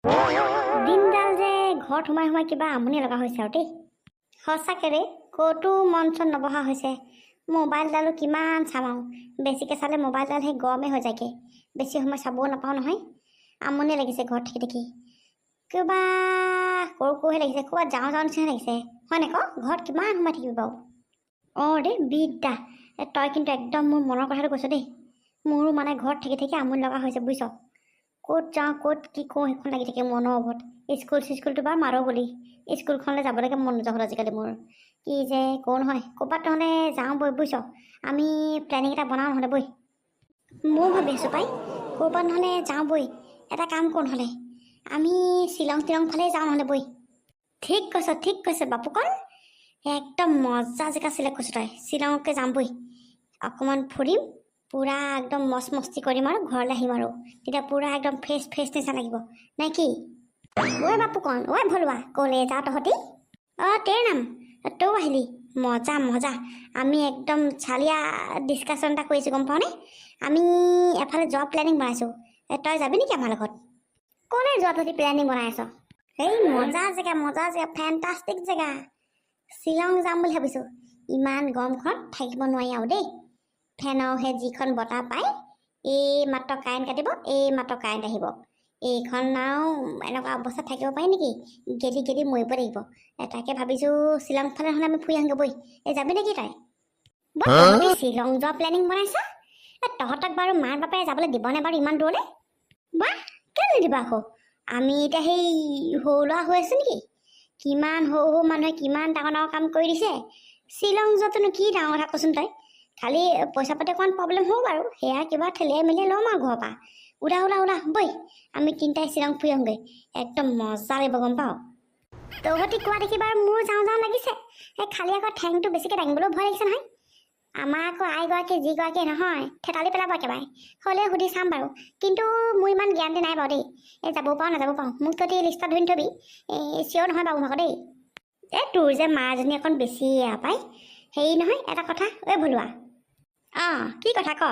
দিনডাল যে ঘৰত সোমাই কিবা আমনি লগা হৈছে আৰু দেই। সঁচাকে ৰে, ক'তো মন চন নবহা হৈছে। মোবাইলডালো কিমান চাম আৰু, বেছিকৈ চালে মোবাইলডাল সেই গৰমেই হৈ যায়গৈ। বেছি সময় চাবও নাপাওঁ নহয়, আমনি লাগিছে ঘৰত থাকি থাকি। কিবা সৰু সৰুহে লাগিছে, ক'ৰবাত যাওঁ যাওঁ নিচিনা লাগিছে হয় নাই ক? ঘৰত কিমান সময় থাকিবি বাৰু। অঁ দেই বিদ্যা, তই কিন্তু একদম মোৰ মনৰ কথাটো কৈছ দেই। মোৰো মানে ঘৰত থাকি থাকি আমনি লগা হৈছে বুজিছ। ক'ত যাওঁ ক'ত কি কৰোঁ সেইখন লাগি থাকে মনৰ ওপৰত। স্কুলটো বাৰু মাৰো বুলি, স্কুলখনলৈ যাবলৈকে মন নোযোৱা হ'ল আজিকালি মোৰ। কি যে কওঁ নহয়, ক'ৰবাত নহ'লে যাওঁ বৈ বুজিছ। আমি প্লেনিং এটা বনাওঁ নহ'লে বৈ। ময়ো ভাবি আছোঁ পাই, ক'ৰবাত নহ'লে যাওঁ বৈ। এটা কাম কৰোঁ নহ'লে, আমি শ্বিলং ফালে যাওঁ নহ'লে বৈ। ঠিক কৈছ বাপুকণ, একদম মজা জেগা চিলেক্ট কৰিছোঁ তই। শ্বিলঙকে যাম বৈ, অকণমান ফুৰিম, পূৰা একদম মস্তি কৰিম আৰু ঘৰলৈ আহিম আৰু। তেতিয়া পূৰা একদম ফ্ৰেছ নিচিনা লাগিব নে কি? ঐ বাপুকণ, ঐ ভলুৱা, ক'লে যাওঁ তহঁতি? অঁ তেৰ নাম, তইও আহিলি, মজা। আমি একদম চালিয়া ডিছকাশ্যন এটা কৰিছোঁ গম পাওঁনে? আমি এফালে যোৱা প্লেনিং বনাইছোঁ। তই যাবি নেকি আমাৰ লগত? ক'লৈ যোৱা তহঁতি প্লেনিং বনাই আছ? এই মজা জেগা, ফেণ্টাষ্টিক জেগা। শ্বিলং যাম বুলি ভাবিছোঁ। ইমান গৰমখনত থাকিব নোৱাৰি আৰু দেই। ফেনৰ সেই যিখন বতাহ পায়, এই মাত্ৰ কাৰেণ্ট কাটিব, এই মাত্ৰ কাৰেণ্ট আহিব। এইখন আৰু এনেকুৱা অৱস্থাত থাকিব পাৰি নেকি? গেলি মৰিব লাগিব। তাকে ভাবিছোঁ শ্বিলং ফালে হ'লে আমি ফুৰি আহোঁগৈ বৈ। এই যাবি নেকি তই? তহঁতি শ্বিলং যোৱা প্লেনিং বনাইছ? তহঁতক বাৰু মাৰ বাপেৰে যাবলৈ দিবনে বাৰু ইমান দূৰলৈ? বা কেলৈ নিদিব আকৌ? আমি এতিয়া সেই সৰু ল'ৰা হৈ আছোঁ নেকি? কিমান সৰু মানুহে কিমান ডাঙৰ কাম কৰি দিছে। শ্বিলং যোৱাটোনো কি ডাঙৰ কথা কচোন তই? খালি পইচা পাতি অকণমান প্ৰব্লেম হ'ব বাৰু, সেয়া কিবা ঠেলিয়াই মেলিয়াই ল'ম আৰু ঘৰৰ পৰা। ওলা বৈ, আমি তিনিটাই শ্বিলং ফুৰি আহোঁগৈ। একদম মজা লাগিব গম পাওঁ। তহঁতি কোৱা দেখি বাৰু মোৰ যাওঁ লাগিছে। খালি আকৌ ঠেংটো বেছিকৈ দাঙিবলৈও ভয় লাগিছে নহয়। আমাৰ আকৌ আইগৰাকী যিগৰাকী নহয়, থেতালি পেলাব একেবাৰে। হ'লেও সুধি চাম বাৰু, কিন্তু মোৰ ইমান জ্ঞানটো নাই বাৰু দেই। যাবও পাৰোঁ নাযাবও পাৰোঁ, মোক তহঁতি লিষ্টত ধৰি থবি। চিয়ৰ নহয় বাৰু ভাগৰ দেই। তোৰ যে মাজনী অকণ বেছি পাই। হেৰি নহয়, এটা কথা ঐ ভলুৱা। অঁ কি কথা ক?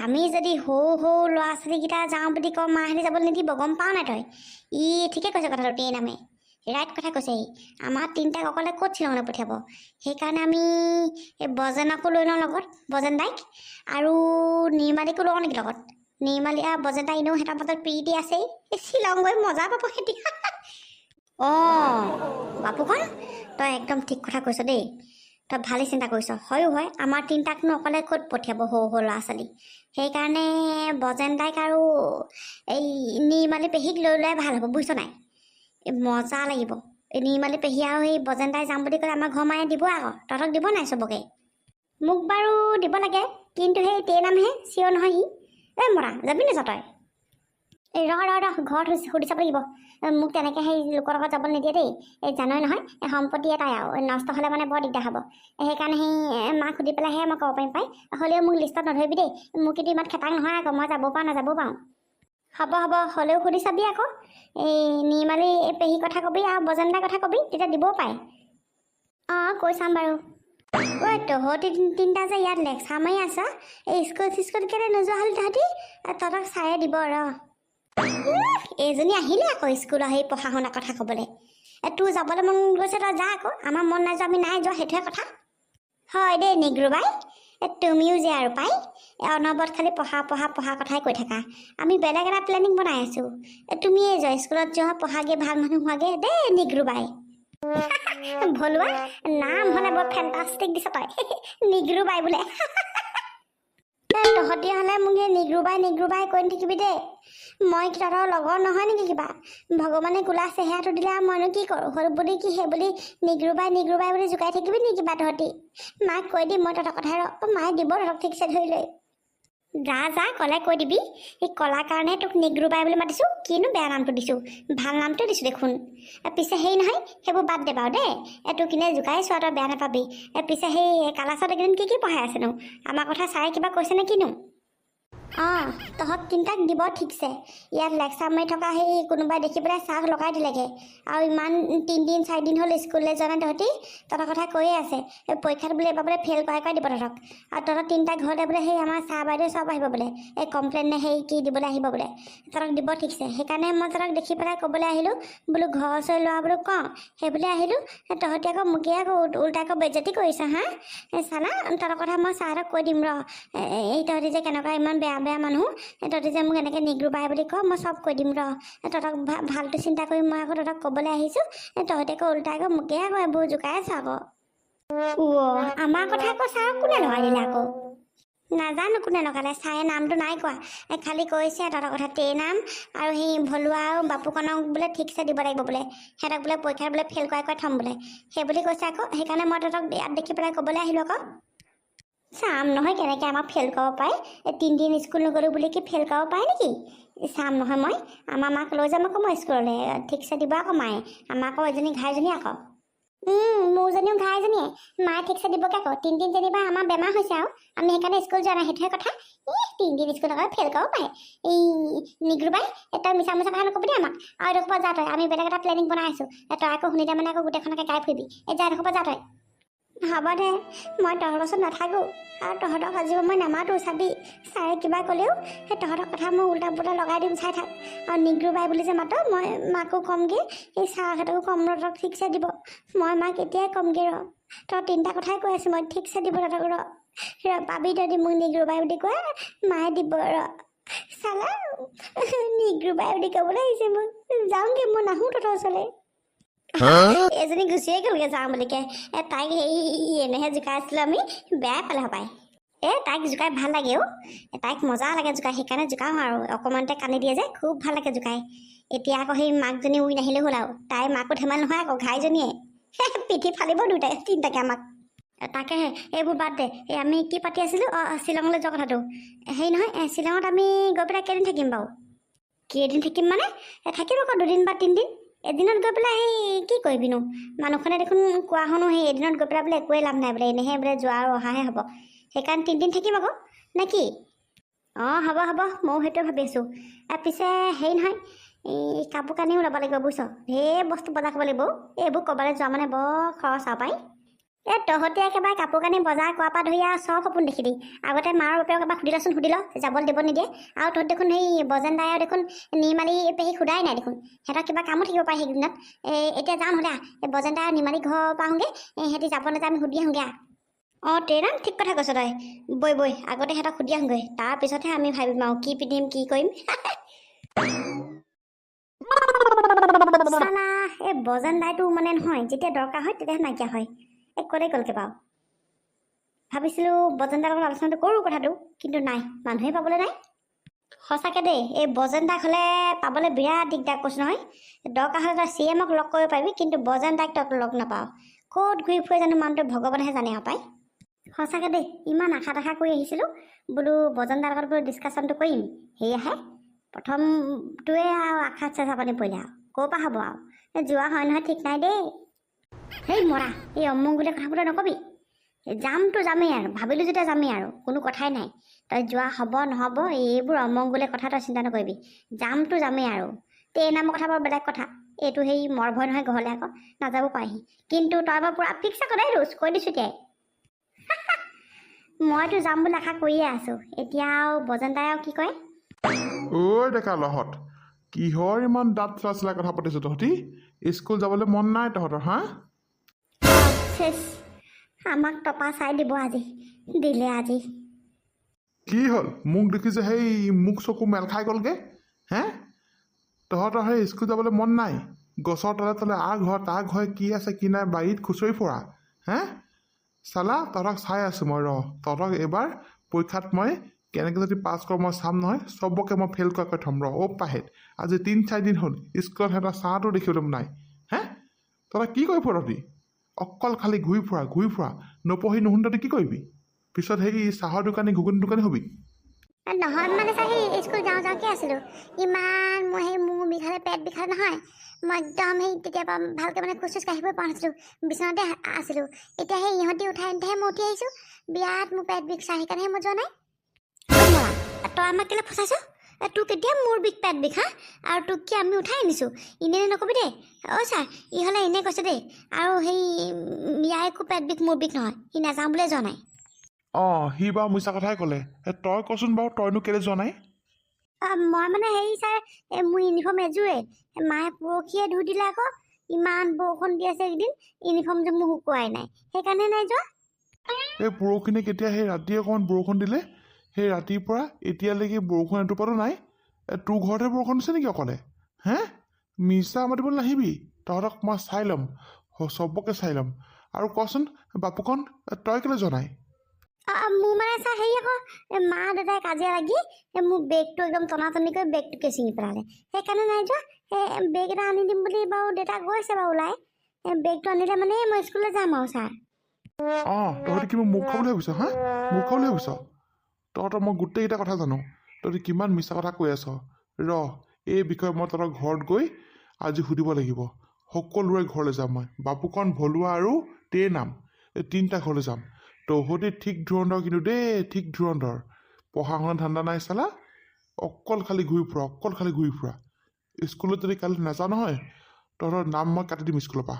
আমি যদি সৰু ল'ৰা ছোৱালীকেইটা যাওঁ বুলি কওঁ, মাহঁতে যাবলৈ নিদিব গম পাওঁ নাই তই? ঠিকে কৈছে কথাটো, তেই নামে ৰাইট কথা কৈছে। আমাৰ তিনিটাক অকলে ক'ত শ্বিলঙলৈ পঠিয়াব? সেইকাৰণে আমি এই বজেনকো লৈ লওঁ লগত, বজেন দাইক। আৰু নিৰ্মালীকো লওঁ নেকি লগত? নিৰ্মালী আৰু বজেন দাই এনেও সিহঁতৰ মাজত প্ৰীতি আছেই। শ্বিলং গৈ মজা পাব সিহঁতি। অঁ বাপুকণ, তই একদম ঠিক কথা কৈছ দেই। তই ভালেই চিন্তা কৰিছ। হয়ো হয়, আমাৰ তিনিটাকনো অকলে ক'ত পঠিয়াব সৰু ল'ৰা ছোৱালী। সেইকাৰণে বজেন দাইক আৰু এই নিৰ্মালী পেহীক লৈ লোৱাই ভাল হ'ব বুজিছ নাই? মজা লাগিব। নিৰ্মালী পেহী আৰু সেই বজেন দাই যাম বুলি ক'লে আমাৰ ঘৰৰ মায়ে দিব আকৌ। তহঁতক দিব নাই চবকে? মোক বাৰু দিব লাগে, কিন্তু সেই তেই নামহে, চিয়ৰ নহয় সি। মৰা যাবি নাযাওঁ তই? ৰ ঘৰত সুধি চাব লাগিব। মোক তেনেকৈ সেই লোকৰ লগত যাব নিদিয়ে দেই। জানই নহয়, সম্পত্তি এটাই আৰু নষ্ট হ'লে মানে বৰ দিগদাৰ হ'ব। সেইকাৰণে সেই মাক সুধি পেলাইহে মই ক'ব পাৰিম পাই। হ'লেও মোক লিষ্টত নধৰিবি দেই। মোক কিন্তু ইমান খেতাং নহয় আকৌ, মই যাব পাৰোঁ নাযাবও পাৰোঁ। হ'ব হ'লেও সুধি চাবি আকৌ। নিৰ্মালী পেহীৰ কথা কবি আৰু বজেন দাৰ কথা কবি, তেতিয়া দিবও পাৰে। অঁ কৈ চাম বাৰু। তহঁতি তিনিটা যে ইয়াত লেকচা মাৰি আছ, স্কুল কেলৈ নোযোৱা হ'লি তহঁতি? তহঁতক চায়ে দিব ৰ। এইজনী আহিলে আকৌ স্কুলৰ সেই পঢ়া শুনা কথা ক'বলৈ। তোৰ যাবলৈ মন গৈছে তই যা আকৌ, আমাৰ মন নাই যোৱা আমি নাই যোৱা, সেইটোহে কথা। হয় দেই নিগ্ৰো বাই, তুমিও যে আৰু পাই অনবৰত খালি পঢ়া কথাই কৈ থাকা। আমি বেলেগ এটা প্লেনিং বনাই আছোঁ। তুমিয়ে যোৱা, স্কুলত যোৱা, পঢ়াগে, ভাল মানুহ হোৱাগে দেই নিগ্ৰো বাই। ভলুৱা নাম হ'লে বৰ ফেণ্টাষ্টিক দিছ তই। নিগ্ৰো বাই বোলে। তহঁতি হ'লে মোক সেই নিগ্ৰো বাই কৈ থাকিবি দেই। মই তহঁতৰ লগৰ নহয় নেকি কিবা? ভগৱানে কোলা চেহেৰাটো দিলে আৰু মইনো কি কৰোঁ? হ'ল বুলি কি সেই বুলি নিগ্ৰো বাই বুলি জোকাই থাকিবি নেকি কিবা তহঁতি? মাক কৈ দিম মই তহঁতৰ কথা। মায়ে দিব তহঁতক ঠিকছে ধৰি লৈ। যা ক'লে কৈ দিবি। সেই ক'লা কাৰণে তোক নিগ্ৰো বাই বুলি মাতিছোঁ। কিনো বেয়া নামটো দিছোঁ, ভাল নামটো দিছোঁ দেখোন। পিছে হেৰি নহয়, সেইবোৰ বাদ দে বাৰু দেই। তোক কিনে জোকাই চোৱা, তই বেয়া নাপাবি। পিছে সেই ক্লাছত এইকেইদিন কি পঢ়াই আছেনো? আমাৰ কথা চাই কিবা কৈছে নে কিনো? অঁ তহঁত তিনিটাক দিব ঠিকছে ইয়াত লেকচাৰ মাৰি থকা সেই কোনোবাই দেখি পেলাই চাহ লগাই দিলেগৈ আৰু ইমান 3 দিন 4 দিন হ'ল স্কুললৈ যোৱা নাই তহঁতি তহঁতৰ কথা কৈয়ে আছে পৰীক্ষাত বোলে এবাৰ বোলে ফেইল কৰাই দিব তহঁতক আৰু তহঁতৰ তিনিটা ঘৰতে বোলে সেই আমাৰ চাহ বাইদেউ চব আহিব বোলে এই কমপ্লেইন নে সেই কি দিবলৈ আহিব বোলে তহঁতক দিব ঠিকছে সেইকাৰণে মই তহঁতক দেখি পেলাই ক'বলৈ আহিলোঁ বোলো ঘৰ ওচৰ লোৱা বোলো কওঁ সেইবুলি আহিলোঁ তহঁতি আকৌ মোকে আকৌ উল্টা আকৌ বেজ্জতি কৰিছ হা চালা তহঁতৰ কথা মই ছাৰক কৈ দিম ৰ এই তহঁতি যে কেনেকুৱা ইমান বেয়া বেয়া মানুহ তহঁতি যে মোক এনেকৈ নিগ্ৰো পাই বুলি কওঁ মই চব কৈ দিম ৰ তহঁতক ভালটো চিন্তা কৰি মই আকৌ তহঁতক ক'বলৈ আহিছোঁ তহঁতি আকৌ উল্টা আকৌ মোকে আকৌ এইবোৰ জোকাই আছ আকৌ আমাৰ কথা আকৌ ছাৰক কোনে লগাই দিলে আকৌ নাজানো কোনে লগালে ছাৰে নামটো নাই কোৱা খালি কৈছে তহঁতৰ কথা তেই নাম আৰু সেই ভলুৱা আৰু বাপুকণক বোলে ঠিকছে দিব লাগিব বোলে সিহঁতক বোলে পৰীক্ষাত বোলে ফেইল কৰাই থ'ম বোলে সেই বুলি কৈছে আকৌ সেইকাৰণে মই তহঁতক ইয়াত দেখি পেলাই ক'বলৈ আহিলোঁ আকৌ চাম নহয় কেনেকৈ আমাক ফেইল কৰিব পাৰে 3 দিন স্কুল নগ'লোঁ বুলি কি ফেইল কৰিব পাৰে নেকি চাম নহয় মই আমাৰ মাক লৈ যাম আকৌ মই স্কুললৈ ঠিকছে দিব আকৌ মায়ে আমাৰ আকৌ এজনী ঘাইজনী আকৌ মোৰজনীও ঘাইজনীয়ে মায়ে ঠিকছে দিবগৈ আকৌ 3 দিন যেনিবা আমাৰ বেমাৰ হৈছে আৰু আমি সেইকাৰণে স্কুল যোৱা নাই সেইটোহে কথা 3 দিন স্কুল নগ'লে ফেইল কৰিব পাৰে এই নিগ্ৰো বাই তই মিছা মিছা কথা নকবি দেই আমাক আৰু এডোখৰ পৰা যা তই আমি বেলেগ এটা প্লেনিং বনাই আছোঁ তই আকৌ শুনিলে মানে আকৌ গোটেইখনকে গাই ফুৰিবি যা এডোখৰ পৰা যা তই হ'ব দে মই তহঁতৰ ওচৰত নাথাকোঁ আৰু তহঁতক আজিও মই নামাতোঁ চাবি ছাৰে কিবা ক'লেও সেই তহঁতৰ কথা মই উল্টা পুল্টা লগাই দিম চাই থাক আৰু নিগ্ৰো বাই বুলি যে মাতোঁ মই মাকো ক'মগৈ এই ছাৰহঁতকো কম ৰ তহঁতক ঠিকছে দিব মই মাক এতিয়াই ক'মগৈ ৰ তই 3টা কথাই কৈ আছোঁ মই ঠিকছে দিব তহঁতক ৰ পাবি তহঁতি মোক নিগ্ৰো বাই বুলি কোৱা মায়ে দিব ৰ চালা নিগ্ৰো বাই বুলি ক'বলৈ আহিছে মোক যাওঁগৈ মই নাহোঁ তহঁতৰ ওচৰলৈ এজনী গুচিয়ে গ'লগৈ যাওঁ বুলিকে তাইক সেই এনেহে জোকাই আছিলোঁ আমি বেয়াই পালে হপায় তাইক জোকাই ভাল লাগে তাইক মজা লাগে জোকাই সেইকাৰণে জোকাওঁ আৰু অকণমানতে কান্দি দিয়ে যে খুব ভাল লাগে জোকাই এতিয়া আকৌ সেই মাকজনী উৰি নাহিলে হ'ল আৰু তাই মাকো ধেমালি নহয় আকৌ ঘাইজনীয়ে পিঠি ফালিব দুটাই 3টাকে আমাক তাকেহে এইবোৰ বাদ দে আমি কি পাতি আছিলোঁ শ্বিলঙলৈ যোৱা কথাটো হেৰি নহয় শ্বিলঙত আমি গৈ পেলাই কেইদিন থাকিম বাৰু কেইদিন থাকিম মানে থাকিম আকৌ 2 দিন বা 3 দিন এদিনত গৈ পেলাই সেই কি কৰিবিনো মানুহখনে দেখোন কোৱা শুনো সেই এদিনত গৈ পেলাই বোলে একোৱেই লাভ নাই বোলে এনেহে বোলে যোৱা আৰু অহাহে হ'ব সেইকাৰণে 3 দিন থাকিম আকৌ নে কি হ'ব ময়ো সেইটোৱে ভাবি আছোঁ পিছে হেৰি নহয় এই কাপোৰ কানিও ল'ব লাগিব বুজিছ ঢেৰ বস্তু বজাৰ কৰিব লাগিব এইবোৰ ক'ৰবালৈ যোৱা মানে বৰ খৰচ আৰু পাই তহঁতে একেবাৰে কাপোৰ কানি বজাৰ কৰাৰ পৰা ধৰি আৰু চব সপোন দেখিলি আগতে মাৰ বাপেকক এবাৰ সুধি ল যাবলৈ দিব নিদিয়ে আৰু তহঁত দেখোন সেই বজেন দাই দেখোন নিৰ্মালী পেহী সোধাই নাই দেখোন সিহঁতৰ কিবা কামো থাকিব পাৰে সেইদিনত এতিয়া যাওঁ নহ'লে এই বজেন দাই নিৰ্মালী ঘৰৰ পৰা আহোঁগৈ সিহঁতি যাব নাযায় আমি সুধি আহোঁগৈ ট্ৰেইনত ঠিক কথা কৈছ তই বৈ আগতে সিহঁতক সুধি আহোঁগৈ তাৰপিছতহে আমি ভাবিম আৰু কি পিন্ধিম কি কৰিম চালা এই বজেন দাইটো মানে নহয় যেতিয়া দৰকাৰ হয় তেতিয়াহে নাইকিয়া হয় ক'লে গ'লগৈ বাৰু ভাবিছিলোঁ বজেন দাৰ লগত আলোচনাটো কৰোঁ কথাটো কিন্তু নাই মানুহে পাবলৈ নাই সঁচাকৈ দেই এই বজেন দাক হ'লে পাবলৈ বিৰাট দিগদাৰ কৈছোঁ নহয় দৰকাৰ হ'লে তই CMক লগ কৰিব পাৰিবি কিন্তু বজেন দাক তই লগ নাপাওঁ ক'ত ঘূৰি ফুৰে জানো মানুহটো ভগৱানেহে জানে আৰু পাই সঁচাকৈ দেই ইমান আশা কৰি আহিছিলোঁ বোলো বজেন দাৰ লগত বোলো ডিছকাশ্যনটো কৰিম সেয়াহে প্ৰথমটোৱে আৰু আশাত চেঁচা পানী পৰিলে আৰু ক'ৰ পৰা হ'ব আৰু যোৱা হয় নহয় ঠিক নাই দেই সেই মৰা এই অমংগলীয়া কথাবোৰ নকবি যামতো যামেই আৰু ভাবিলোঁ যেতিয়া যামেই আৰু কোনো কথাই নাই তই যোৱা হ'ব নহ'ব এইবোৰ অমংগলীয়া কথা তই চিন্তা নকৰিবি যামতো যামেই আৰু এই নামৰ কথা বাৰু বেলেগ কথা এইটো সেই মৰ ভয় নহয় ঘৰলৈ আকৌ নাযাব পাৰেহি কিন্তু তই বাৰু পূৰা ফিক্স আকৌ দেই ৰোজ কৈ দিছোঁ এতিয়াই মইতো যাম বুলি আশা কৰিয়ে আছোঁ এতিয়া আৰু বজেন দাই আৰু কি কয় ডেকা লহত কিহৰ ইমান দাঁত চলা কথা পাতিছোঁ তহঁতি স্কুল যাবলৈ মন নাই তহঁতৰ হা আমাক টপা চাই দিব আজি দিলে আজি কি হ'ল মোক দেখি যে সেই মোক চকু মেল খাই গ'লগৈ তহঁতৰ সেই স্কুল যাবলৈ মন নাই গছৰ তলে তলে তাৰ ঘৰ কি আছে কি নাই বাৰীত খুচৰি ফুৰা চালা তহঁতক চাই আছোঁ মই তহঁতক এইবাৰ পৰীক্ষাত মই কেনেকৈ যদি পাছ কৰোঁ মই চাম নহয় চবকে মই ফেইল কৰাকৈ থ'ম পাহেত আজি 3-4 দিন হ'ল স্কুলত সিহঁতৰ চাহটো দেখিবলৈ নাই তহঁতক কি কৰি ফুৰ তহঁতি অকল খালি ঘূৰি ফুৰা নপঢ়ি নুশুন তহঁতি কি কৰিবি পিছত সেই চাহৰ দোকানী ঘুগুনি দোকানী হবি নহয় মানে চাগে স্কুল যাওঁকৈ আছিলোঁ ইমান মই সেই মোৰ বিষালে পেট বিষালে নহয় মই একদম সেই তেতিয়াৰ পৰা ভালকৈ মানে খোজ কাঢ়িবই পৰা নাছিলোঁ বিচনাতে আছিলোঁ এতিয়া সেই ইহঁতি উঠাই আনিতেহে মই উঠি আহিছোঁ বিৰাট মোৰ পেট বিষাই সেইকাৰণেহে মই যোৱা নাই তই আমাক কেলৈ ফচাইছ তোক কেতিয়া মোৰ বিষ পেট বিষ হা আৰু তোক কি আমি উঠাই আনিছোঁ এনেই নকবি দেই অ' ছাৰ ই হ'লে এনেই কৈছে দেই আৰু সেই ইয়াৰ একো পেট বিষ মোৰ বিষ নহয় সি নাযাওঁ বুলিয়ে যোৱা নাই অঁ সি বাৰু মিছা কথাই ক'লে তই কচোন বাৰু তইনো কেলৈ যোৱা নাই মই মানে হেৰি ছাৰ মোৰ ইউনিফৰ্ম এযোৰে মায়ে পৰহিয়ে ধুই দিলে আকৌ ইমান বৰষুণ দি আছে এইকেইদিন ইউনিফৰ্মযোৰ মোৰ শুকুৱাই নাই সেইকাৰণে নাই যোৱা এই পৰহিনে কেতিয়া সেই ৰাতি অকণমান বৰষুণ দিলে সেই ৰাতিৰ পৰা এতিয়ালৈকে বৰষুণ এটোপাতো নাই তোৰ ঘৰতে বৰষুণ দিছে নেকি অকলে হে মিছা মাতিবলৈ নাহিবি তহঁতক মই চাই ল'ম চবকে চাই ল'ম আৰু কচোন বাপুকণ তই কেলৈ যোৱা নাই মোৰ মানে ছাৰ হেৰি আকৌ মা দেউতাই কাজিয়া লাগি মোৰ বেগটো একদম টনাটনি কৰি বেগটোকে ছিঙি পেলালে সেইকাৰণে নাই যোৱা সেই বেগ এটা আনি দিম বুলি বাৰু দেউতা গৈছে বাৰু ওলাই বেগটো আনিলে মানে মই স্কুললৈ যাম আৰু ছাৰ অঁ তহঁতি কিবা মোক খাবলৈ ভাবিছ হা মোক খাবলৈ ভাবিছ তহঁতৰ মই গোটেইকেইটা কথা জানো তহঁতি কিমান মিছা কথা কৈ আছ এই বিষয়ে মই তহঁতৰ ঘৰত গৈ আজি সুধিব লাগিব সকলোৰে ঘৰলৈ যাম মই বাপুকণ ভলুৱা আৰু তেৰ নাম এই তিনিটা ঘৰলৈ যাম তহঁতি ঠিক ধুৰন্ধৰ কিন্তু দেই ঠিক ধুৰন্ধৰ পঢ়া শুনা ধান্দা নাই চালা অকল খালি ঘূৰি ফুৰা স্কুলত যদি কালি নাযাওঁ নহয় তহঁতৰ নাম মই কাটি দিম স্কুলৰ পৰা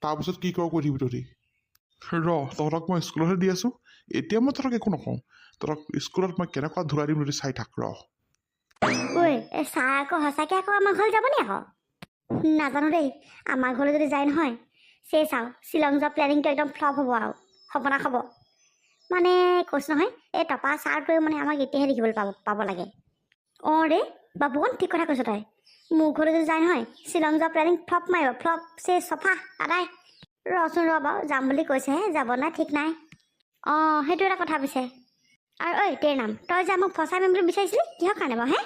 তাৰপিছত কি কৰ কৈ দিবি তহঁতি তহঁতক মই স্কুলতহে দি আছোঁ এতিয়া মই তহঁতক একো নকওঁ তহঁতক স্কুলত মই কেনেকুৱা ধুলাই দিম যদি চাই থাক ঐ ছাৰ আকৌ সঁচাকৈ আকৌ আমাৰ ঘৰলৈ যাব নি আকৌ নাজানো দেই আমাৰ ঘৰলৈ যদি যায় নহয় চাওঁ শ্বিলং যোৱা প্লেনিংটো একদম ফ্লপ হ'ব আৰু সপনা খাব মানে কৈছোঁ নহয় এই টপা ছাৰটোৱে মানে আমাক এতিয়াহে দেখিবলৈ পাব লাগে অঁ ৰে বাবুকণ ঠিক কথা কৈছ তই মোৰ ঘৰলৈ যদি যায় নহয় শ্বিলং যোৱা প্লেনিং ফ্লপ মাৰিব ফ্লপ চফা আদায় ৰচোন বাৰু যাম বুলি কৈছেহে যাব নাই ঠিক নাই অঁ সেইটো এটা কথা পিছে আৰু ঐ তেৰ নাম তই যে আমাক ফচাই মাৰিম বুলি বিচাৰিছিলি কিহৰ কাৰণে বাৰু হে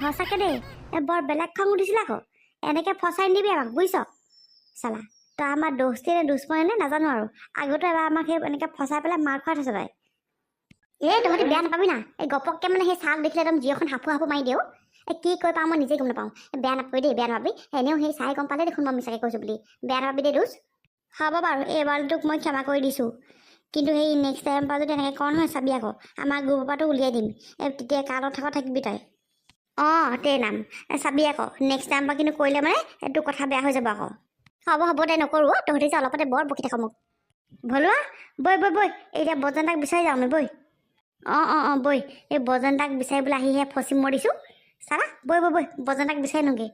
সঁচাকৈ দেই বৰ বেলেগ খং উঠিছিলে আকৌ এনেকৈ ফচাই নিদিবি আমাক বুজিছ চালা তই আমাৰ দোস্তি নে দুশ্মনে নে নাজানো আৰু আগতে এবাৰ আমাক সেই এনেকৈ ফচাই পেলাই মাৰ খুৱাই থৈছ তই তহঁতি বেয়া নাপাবি না এই গপককৈ মানে সেই চাক দেখিলে একদম জিঅ'খন হাঁফু মাৰি দিওঁ কি কৈ পাওঁ মই নিজে গম নাপাওঁ বেয়া নাপাবি দেই বেয়া নাপাবি এনেও সেই চাই গম পালে দেখোন মই মিছাকৈ কৈছোঁ বুলি বেয়া নাপাবি দেই দোষ হ'ব বাৰু এইবাৰ তোক মই ক্ষমা কৰি দিছোঁ কিন্তু সেই নেক্সট টাইম পৰা যদি এনেকৈ কৰ নহয় চাবি আকৌ আমাৰ গ্ৰুপৰ পৰাতো উলিয়াই দিম তেতিয়া কালত থাকিবি তই অঁ তেৰ নাম চাবি আকৌ নেক্সট টাইম পৰা কিন্তু কৰিলে মানে তোৰ কথা বেয়া হৈ যাব আকৌ হ'ব দে নকৰোঁ তহঁতি যে অলপতে বৰ বকি থাক মোক ভলুৱা বৈ এতিয়া বজেন্তাক বিচাৰি যাওঁ আমি বৈ অঁ বৈ এই বজেন্তাক বিচাৰিবলৈ আহিহে ফচি মৰিছোঁ চালা বৈ বজেন্তাক বিচাৰি নোগে